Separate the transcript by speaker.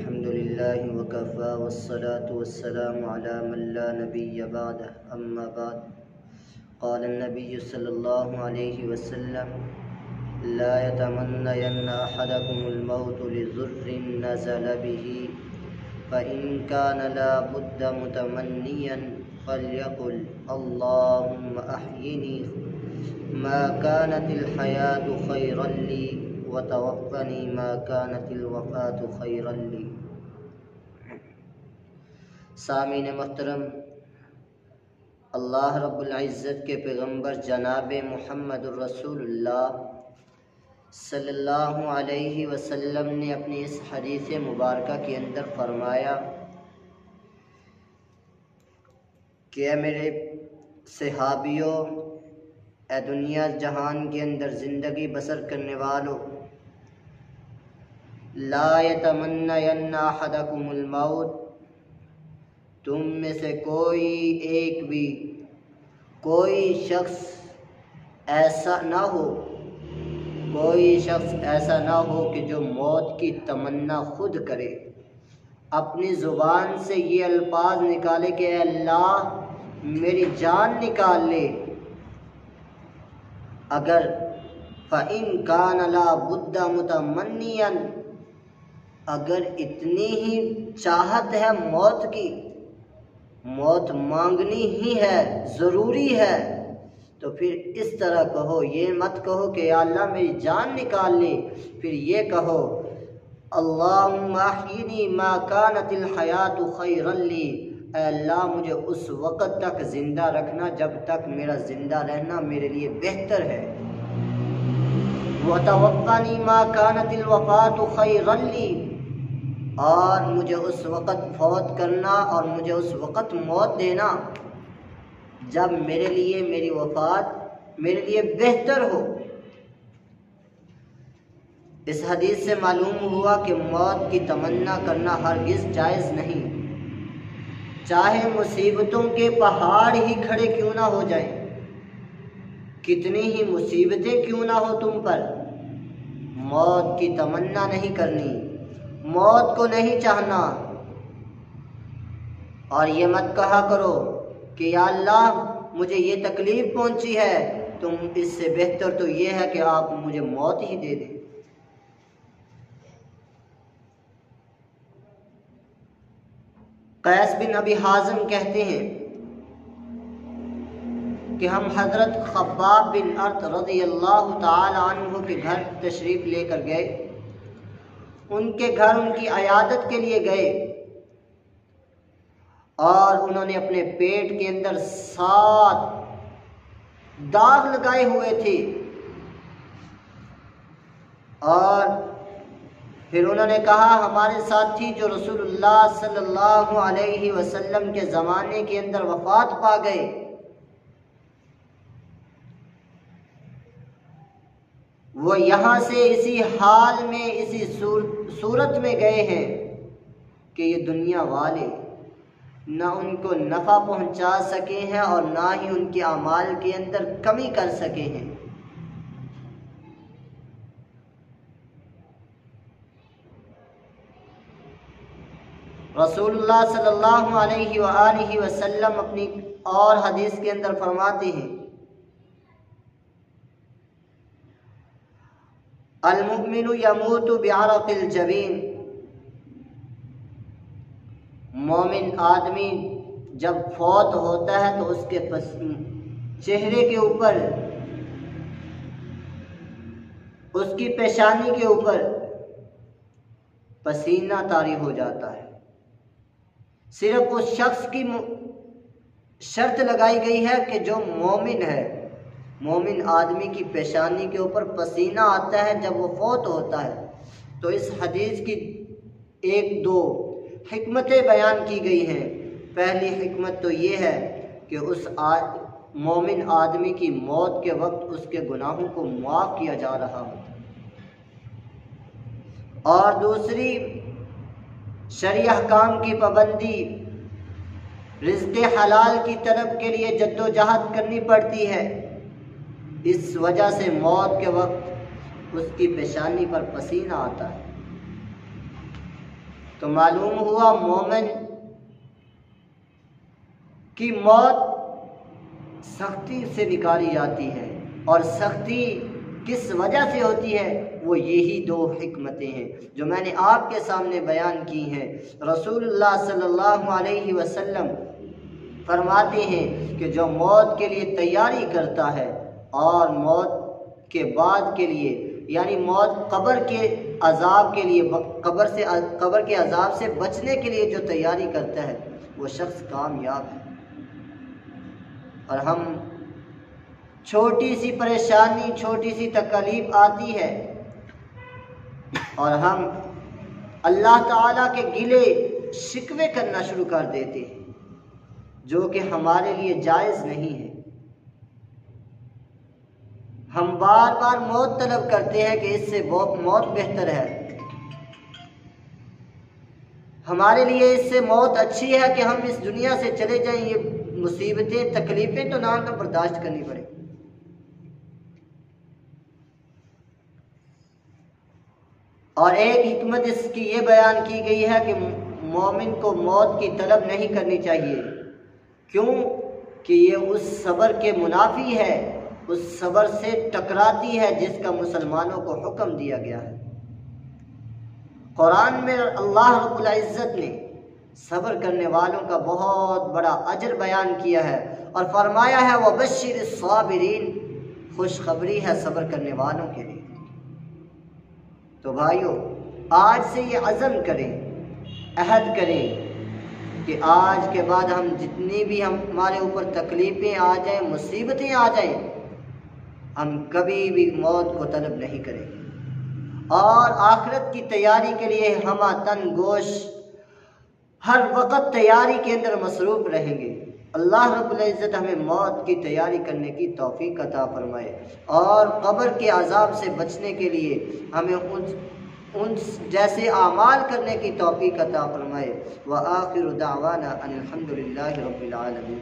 Speaker 1: الحمد لله وكفى والصلاة والسلام على من لا نبي بعده أما بعد قال النبي صلى الله عليه وسلم لا يتمنين أحدكم الموت لضر نزل به فإن كان لا بد متمنيا فليقل اللهم أحيني ما كانت الحياة خيرا لي وتوفني ما كانت الوفاة خيرا لي۔ سامعین محترم، اللہ رب العزت کے پیغمبر جناب محمد الرسول اللہ صلی اللہ علیہ وسلم نے اپنی اس حدیث مبارکہ کے اندر فرمایا کہ اے میرے صحابیوں، اے دنیا جہان کے اندر زندگی بسر کرنے والوں، لا یتمنین احدکم الموت، تم میں سے کوئی شخص ایسا نہ ہو کہ جو موت کی تمنا خود کرے، اپنی زبان سے یہ الفاظ نکالے کہ اے اللہ میری جان نکال لے، اگر فَإِن كَانَ لَا بُدَّ مُتَمَنِّيًا، اگر اتنی ہی چاہت ہے موت کی، موت مانگنی ہی ہے، ضروری ہے، تو پھر اس طرح کہو، یہ مت کہو کہ یا اللہ میری جان نکال لے، پھر یہ کہو اللہم احیینی ما کانت الحیات خیرا لی، اے اللہ مجھے اس وقت تک زندہ رکھنا جب تک میرا زندہ رہنا میرے لیے بہتر ہے، وَتَوَفَّنِي مَا كَانَتِ الْوَفَاةُ خَيْرًا لِّي، اور مجھے اس وقت فوت کرنا اور مجھے اس وقت موت دینا جب میرے لیے میری وفات میرے لیے بہتر ہو۔ اس حدیث سے معلوم ہوا کہ موت کی تمنا کرنا ہرگز جائز نہیں، چاہے مصیبتوں کے پہاڑ ہی کھڑے کیوں نہ ہو جائیں، کتنی ہی مصیبتیں کیوں نہ ہو تم پر، موت کی تمنا نہیں کرنی، موت کو نہیں چاہنا، اور یہ مت کہا کرو کہ یا اللہ مجھے یہ تکلیف پہنچی ہے، تم اس سے بہتر تو یہ ہے کہ آپ مجھے موت ہی دے دیں۔ قیس بن ابی حازم کہتے ہیں کہ ہم حضرت خباب بن ارت رضی اللہ تعالی عنہ کے گھر تشریف لے کر گئے، ان کے گھر ان کی عیادت کے لیے گئے، اور انہوں نے اپنے پیٹ کے اندر 7 داغ لگائے ہوئے تھے، اور پھر انہوں نے کہا ہمارے ساتھی جو رسول اللہ صلی اللہ علیہ وسلم کے زمانے کے اندر وفات پا گئے، وہ یہاں سے اسی حال میں اسی صورت میں گئے ہیں کہ یہ دنیا والے نہ ان کو نفع پہنچا سکے ہیں اور نہ ہی ان کے اعمال کے اندر کمی کر سکے ہیں۔ رسول اللہ صلی اللہ علیہ وآلہ وسلم اپنی اور حدیث کے اندر فرماتے ہیں المؤمن یموت بعرق الجبین، مومن آدمی جب فوت ہوتا ہے تو اس کے چہرے کے اوپر، اس کی پیشانی کے اوپر پسینہ طاری ہو جاتا ہے۔ صرف اس شخص کی شرط لگائی گئی ہے کہ جو مومن ہے، مومن آدمی کی پیشانی کے اوپر پسینہ آتا ہے جب وہ فوت ہوتا ہے۔ تو اس حدیث کی 1-2 حکمتیں بیان کی گئی ہیں۔ پہلی حکمت تو یہ ہے کہ اس مومن آدمی کی موت کے وقت اس کے گناہوں کو معاف کیا جا رہا ہو، اور دوسری شرعی احکام کی پابندی، رزق حلال کی طلب کے لیے جد و جہد کرنی پڑتی ہے، اس وجہ سے موت کے وقت اس کی پیشانی پر پسینہ آتا ہے۔ تو معلوم ہوا مومن کی موت سختی سے نکالی جاتی ہے، اور سختی کس وجہ سے ہوتی ہے؟ وہ یہی دو حکمتیں ہیں جو میں نے آپ کے سامنے بیان کی ہیں۔ رسول اللہ صلی اللہ علیہ وسلم فرماتے ہیں کہ جو موت کے لیے تیاری کرتا ہے اور موت کے بعد کے لیے، یعنی موت قبر کے عذاب کے لیے، قبر کے عذاب سے بچنے کے لیے جو تیاری کرتا ہے، وہ شخص کامیاب ہے۔ اور ہم چھوٹی سی پریشانی، چھوٹی سی تکلیف آتی ہے اور ہم اللہ تعالیٰ کے گلے شکوے کرنا شروع کر دیتے ہیں، جو کہ ہمارے لیے جائز نہیں ہے۔ ہم بار بار موت طلب کرتے ہیں کہ اس سے موت بہتر ہے، ہمارے لیے اس سے موت اچھی ہے کہ ہم اس دنیا سے چلے جائیں، یہ مصیبتیں تکلیفیں تو نہ برداشت کرنی پڑے۔ اور ایک حکمت اس کی یہ بیان کی گئی ہے کہ مومن کو موت کی طلب نہیں کرنی چاہیے، کیوں کہ یہ اس صبر کے منافی ہے، اس صبر سے ٹکراتی ہے جس کا مسلمانوں کو حکم دیا گیا ہے۔ قرآن میں اللہ رب العزت نے صبر کرنے والوں کا بہت بڑا اجر بیان کیا ہے اور فرمایا ہے وَبَشِّرِ الصَّابِرِينَ، خوشخبری ہے صبر کرنے والوں کے لیے۔ تو بھائیو، آج سے یہ عزم کریں، عہد کریں کہ آج کے بعد ہم جتنی بھی ہمارے اوپر تکلیفیں آ جائیں، مصیبتیں آ جائیں، ہم کبھی بھی موت کو طلب نہیں کریں گے، اور آخرت کی تیاری کے لیے ہم تن گوش ہر وقت تیاری کے اندر مصروف رہیں گے۔ اللہ رب العزت ہمیں موت کی تیاری کرنے کی توفیق عطا فرمائے، اور قبر کے عذاب سے بچنے کے لیے ہمیں ان جیسے اعمال کرنے کی توفیق عطا فرمائے۔ وآخر دعوانا ان الحمد للہ رب العالمین۔